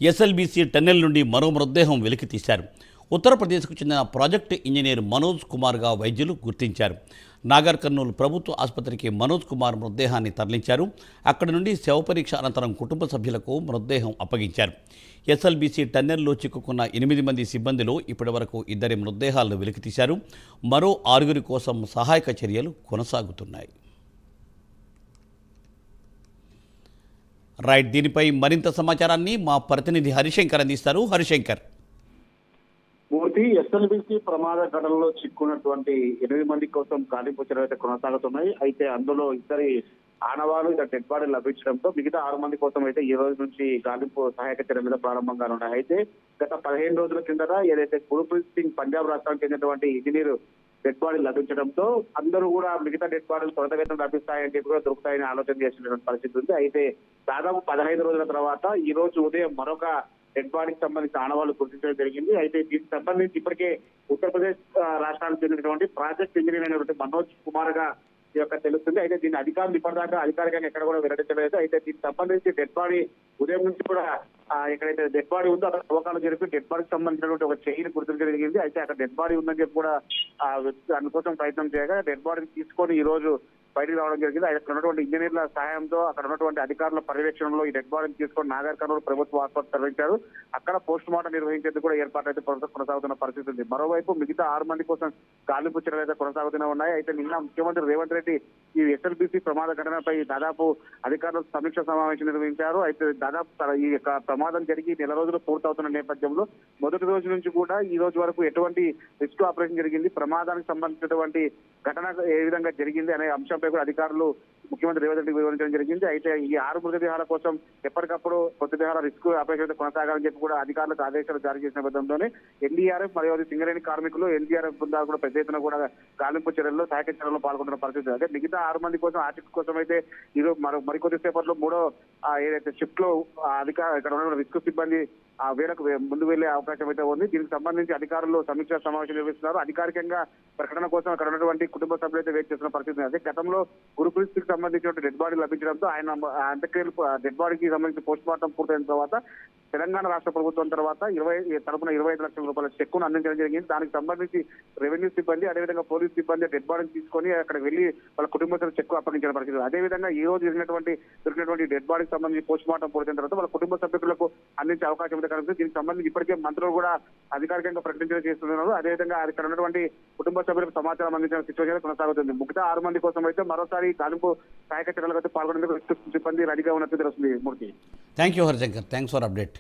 SLBC tunnel నుండి మరో మృతదేహం వెలికితీశారు. ఉత్తరప్రదేశ్కు చెందిన ప్రాజెక్టు ఇంజనీర్ మనోజ్ కుమార్గా వైద్యులు గుర్తించారు. నాగర్ కర్నూలు ప్రభుత్వ ఆసుపత్రికి మనోజ్ కుమార్ మృతదేహాన్ని తరలించారు. అక్కడి నుండి శవ పరీక్ష అనంతరం కుటుంబ సభ్యులకు మృతదేహం అప్పగించారు. ఎస్ఎల్బీసీ టన్నెల్లో చిక్కుకున్న 8 మంది సిబ్బందిలో ఇప్పటివరకు 2 మృతదేహాలను వెలికితీశారు. మరో 6 కోసం సహాయక చర్యలు కొనసాగుతున్నాయి. రైట్, దీనిపై మరింత సమాచారాన్ని మా ప్రతినిధి హరిశంకర్ అందిస్తారు. హరిశంకర్. మూర్తి, ఎస్ఎల్బీసీ ప్రమాద ఘటనలో చిక్కున్నటువంటి 8 మంది కోసం గాలింపు చర్యలు అయితే కొనసాగుతున్నాయి. అయితే అందులో 2 ఆనవాళ్లు డెడ్ బాడీ లభించడంతో మిగతా 6 మంది కోసం అయితే ఈ రోజు నుంచి గాలింపు సహాయక చర్య మీద ప్రారంభంగా ఉన్నాయి. అయితే గత 15 రోజుల కిందట ఏదైతే గురుప్రీత్ సింగ్ పంజాబ్ రాష్ట్రానికి చెందినటువంటి ఇంజనీర్ డెడ్ బాడీ లభించడంతో అందరూ కూడా మిగతా డెడ్ బాడీలు త్వరితగతిన లభిస్తాయని చెప్పి కూడా దొరుకుతాయని ఆలోచన చేసినటువంటి పరిస్థితి ఉంది. అయితే దాదాపు 15 రోజుల తర్వాత ఈ రోజు ఉదయం మరొక డెడ్ బాడీకి సంబంధించిన ఆనవాళ్లు గుర్తించడం జరిగింది. అయితే దీనికి సంబంధించి ఇప్పటికే ఉత్తరప్రదేశ్ రాష్ట్రానికి చెందినటువంటి ప్రాజెక్ట్ ఇంజనీర్ అయినటువంటి మనోజ్ కుమార్ గా ఈ యొక్క తెలుస్తుంది. అయితే దీని అధికారులు ఇప్పటిదాకా అధికారికంగా ఎక్కడ కూడా వెల్లడించలేదు. అయితే దీనికి సంబంధించి డెడ్ బాడీ ఉదయం నుంచి కూడా ఎక్కడైతే డెడ్ బాడీ ఉందో అక్కడ తవ్వకాలు జరిపి డెడ్ బాడీకి సంబంధించినటువంటి ఒక చైన్ గుర్తించడం జరిగింది. అయితే అక్కడ డెడ్ బాడీ ఉందని చెప్పి కూడా అందుకోసం ప్రయత్నం చేయగా డెడ్ బాడీని తీసుకొని ఈ రోజు బయటకు రావడం జరిగింది. అక్కడ ఉన్నటువంటి ఇంజనీర్ల సహాయంతో అక్కడ ఉన్నటువంటి అధికారుల పర్యవేక్షణలో ఈ డెడ్ బాడీని తీసుకొని నాగర్ కర్నూలు ప్రభుత్వ ఆసుపత్రి తరలించారు. అక్కడ పోస్ట్ మార్టం నిర్వహించేందుకు కూడా ఏర్పాట్లు అయితే కొనసాగుతున్న పరిస్థితి ఉంది. మరోవైపు మిగతా 6 మంది కోసం గాలింపు చర్యలు అయితే కొనసాగుతూనే ఉన్నాయి. అయితే నిన్న ముఖ్యమంత్రి రేవంత్ రెడ్డి ఈ ఎస్ఎల్బీసీ ప్రమాద ఘటనపై దాదాపు అధికారులు సమీక్ష సమావేశం నిర్వహించారు. అయితే దాదాపు ఈ యొక్క ప్రమాదం జరిగి 1 రోజులు పూర్తవుతున్న నేపథ్యంలో మొదటి రోజు నుంచి కూడా ఈ రోజు వరకు ఎటువంటి రెస్క్యూ ఆపరేషన్ జరిగింది, ప్రమాదానికి సంబంధించినటువంటి ఘటన ఏ విధంగా జరిగింది అనే అంశంపై కూడా అధికారులు ముఖ్యమంత్రి రేవంత్ రెడ్డి వివరించడం జరిగింది. అయితే ఈ 6 మృతదేహాల కోసం ఎప్పటికప్పుడు మృతదేహాల రెస్క్యూ ఆపరేషన్ కొనసాగాలని చెప్పి కూడా అధికారులకు ఆదేశాలు జారీ చేసిన నేపథ్యంలోనే ఎన్డీఆర్ఎఫ్ మరియు సింగరేణి కార్మికులు ఎన్డీఆర్ఎఫ్ బృందాలు కూడా పెద్ద ఎత్తున కూడా గాలింపు చర్యల్లో సహాయక చర్యల్లో పాల్గొంటున్న పరిస్థితి. అదే మిగతా 6 మంది కోసం ఆర్టిస్ట్ కోసం అయితే ఈరోజు మరికొద్ది సేపట్లో 3వ ఏదైతే షిఫ్ట్ లో ఇక్కడ ఉన్న రెస్క్యూ సిబ్బంది వేళకు ముందు వెళ్లే అవకాశం అయితే ఉంది. దీనికి సంబంధించి అధికారులు సమీక్షా సమావేశం నిర్వహిస్తున్నారు. అధికారికంగా ప్రకటన కోసం అక్కడ ఉన్నటువంటి కుటుంబ సభ్యులు అయితే వెయిట్ చేస్తున్న పరిస్థితి. అదే గతంలో గురుప్రీత్ సింగ్ సంబంధించిన డెడ్ బాడీ లభించడంతో ఆయన అంత్యక్రియలు డెడ్ బాడీకి సంబంధించి పోస్ట్ మార్టం పూర్తయిన తర్వాత తెలంగాణ రాష్ట్ర ప్రభుత్వం తర్వాత తరపున 25 లక్షల రూపాయల చెక్కును అందించడం జరిగింది. దానికి సంబంధించి రెవెన్యూ సిబ్బంది అదేవిధంగా పోలీస్ సిబ్బంది డెడ్ బాడీని తీసుకొని అక్కడ వెళ్లి వాళ్ళ కుటుంబ సభ్యులు చెక్కు అప్పగించిన పరిస్థితి. అదేవిధంగా ఈ రోజు దొరికినటువంటి డెడ్ బాడీకి సంబంధించి పోస్ట్ మార్టం పూర్తయిన తర్వాత వాళ్ళ కుటుంబ సభ్యులకు అందించే అవకాశం అయితే కనిపిస్తుంది. దీనికి సంబంధించి ఇప్పటికే మంత్రులు కూడా అధికారికంగా ప్రకటించడం చేస్తున్నారు. అదేవిధంగా అక్కడ ఉన్నటువంటి కుటుంబ సభ్యులకు సమాచారం అందించిన సిచ్యువేషన్ కొనసాగుతుంది. మిగతా 6 మంది కోసం అయితే మరోసారి గాలింపు సహాయక చర్యలకు అయితే పాల్గొనేందుకు సిబ్బంది రెడీగా ఉన్నట్టు తెలుస్తుంది. Murthy. Thank you Harishankar. Thanks for update.